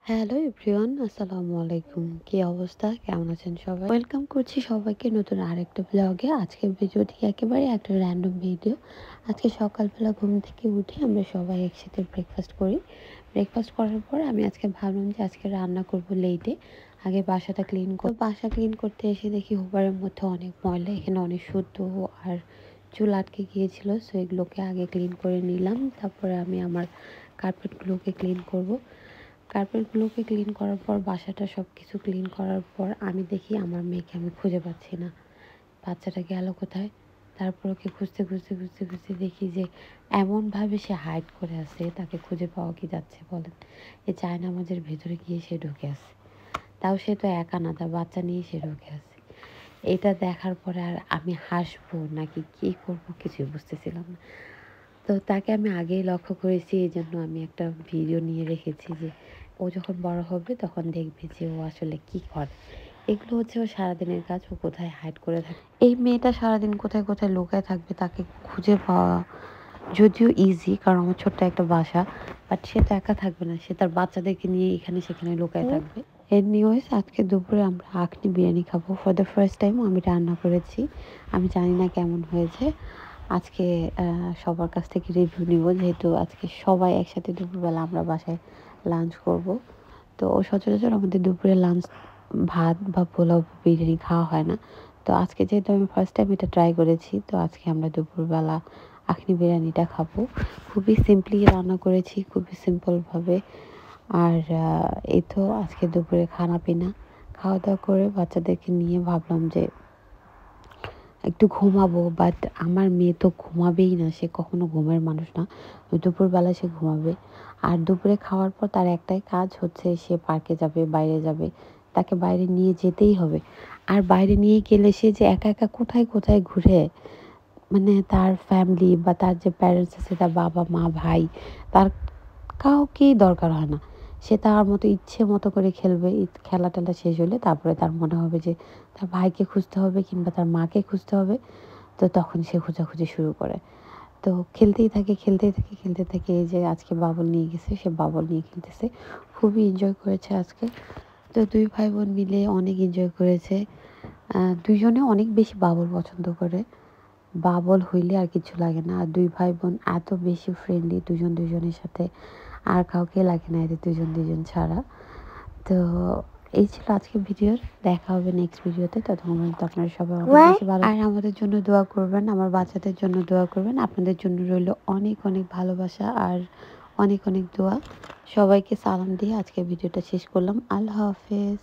Hello everyone, আসসালামু আলাইকুম। কি অবস্থা, কেমন আছেন সবাই? ওয়েলকাম করছি সবাইকে নতুন আরেকটা ব্লগে। আজকের ভিডিওটি একেবারে একটা র্যান্ডম ভিডিও। আজকে সকালবেলা ঘুম থেকে উঠে আমরা সবাই একসাথে ব্রেকফাস্ট করি। ব্রেকফাস্ট করার পর আমি আজকে ভাবলাম যে আজকে রান্না করব লেটে। আগে বাসাটা ক্লিন করব। বাসা ক্লিন করতে এসে দেখি হুবারের মধ্যে অনেক ময়লা, এখানে অনেক শুদ্ধ আর চুল আটকে গিয়েছিল। সো এগুলোকে আগে ক্লিন করে নিলাম, তারপরে আমি আমার কার্পেটগুলোকে ক্লিন করব। কার্পেটগুলোকে ক্লিন করার পর বাসাটা সব কিছু ক্লিন করার পর আমি দেখি আমার মেয়েকে আমি খুঁজে পাচ্ছি না। বাচ্চাটা গেল কোথায়? তারপর ওকে খুঁজতে খুঁজতে খুঁজতে খুঁজতে দেখি যে এমনভাবে সে হাইড করে আছে, তাকে খুঁজে পাওয়া কি যাচ্ছে বলেন? এই চায়না মাঝের ভেতরে গিয়ে সে ঢুকে আছে। তাও সে তো একা না, তার বাচ্চা নিয়ে সে ঢুকে আছে। এটা দেখার পরে আর আমি হাসবো নাকি কী করবো কিছুই বুঝতেছিলাম না। তো তাকে আমি আগেই লক্ষ্য করেছি, এই জন্য আমি একটা ভিডিও নিয়ে রেখেছি যে ও যখন বড় হবে তখন দেখবে যে ও আসলে কি করে। এগুলো হচ্ছে ওর সারাদিনের কাজ, ও কোথায় হাইড করে থাকে। এই মেয়েটা সারাদিন কোথায় কোথায় লুকায় থাকবে, তাকে খুঁজে পাওয়া যদিও ইজি, কারণ আমার ছোট্ট একটা বাসা। বাট সে তো একা থাকবে না, সে তার বাচ্চাদেরকে নিয়ে এখানে সেখানে লুকায় থাকবে। এনিওয়েজ, আজকে দুপুরে আমরা আখনি বিরিয়ানি খাবো। ফর দ্য ফার্স্ট টাইম আমি রান্না করেছি, আমি জানি না কেমন হয়েছে। আজকে সবার কাছ থেকে রিভিউ নিব, যেহেতু আজকে সবাই একসাথে দুপুরবেলা আমরা বাসায় লাঞ্চ করব। তো সচরাচর আমাদের দুপুরে লাঞ্চ ভাত বা পোলাও বা বিরিয়ানি খাওয়া হয় না। তো আজকে যেহেতু আমি ফার্স্ট টাইম এটা ট্রাই করেছি, তো আজকে আমরা দুপুরবেলা আখনি বিরিয়ানিটা খাবো। খুবই সিম্পলি রান্না করেছি, খুবই সিম্পলভাবে। আর এই তো আজকে দুপুরে খানা পিনা খাওয়া দাওয়া করে বাচ্চাদেরকে নিয়ে ভাবলাম যে একটু ঘুমাবো। বাট আমার মেয়ে তো ঘুমাবেই না, সে কখনো ঘুমের মানুষ না। দুপুরবেলা সে ঘুমাবে। আর দুপুরে খাওয়ার পর তার একটাই কাজ হচ্ছে সে পার্কে যাবে, বাইরে যাবে। তাকে বাইরে নিয়ে যেতেই হবে। আর বাইরে নিয়ে গেলে সে যে একা একা কোথায় কোথায় ঘুরে, মানে তার ফ্যামিলি বা তার যে প্যারেন্টস আছে, তার বাবা মা ভাই, তার কাউকেই দরকার হয় না। সে তার মতো ইচ্ছে মতো করে খেলবে। খেলা টেলা শেষ হলে তারপরে তার মনে হবে যে তার ভাইকে খুঁজতে হবে কিংবা তার মাকে খুঁজতে হবে। তো তখন সে খোঁজাখুঁজি শুরু করে। তো খেলতেই থাকে খেলতেই থাকে খেলতে থাকে। এই যে আজকে বাবল নিয়ে গেছে, সে বাবল নিয়ে খেলতেছে। খুবই এনজয় করেছে আজকে। তো দুই ভাই বোন মিলে অনেক এনজয় করেছে। দুইজনে অনেক বেশি বাবল পছন্দ করে। বাবল হইলে আর কিছু লাগে না। আর দুই ভাই বোন এত বেশি ফ্রেন্ডলি, দুজন দুজনের সাথে। আর কাউকে লাগে না এদের দুজন দুজন ছাড়া। তো এই ছিল আজকের ভিডিওর। দেখা হবে নেক্সট ভিডিওতে। ততক্ষণ পর্যন্ত আপনারা সবাই অনেক বেশি ভালো আর আমাদের জন্য দোয়া করবেন, আমার বাচ্চাদের জন্য দোয়া করবেন। আপনাদের জন্য রইল অনেক অনেক ভালোবাসা আর অনেক অনেক দোয়া। সবাইকে সালাম দিয়ে আজকের ভিডিওটা শেষ করলাম। আল্লাহ হাফেজ।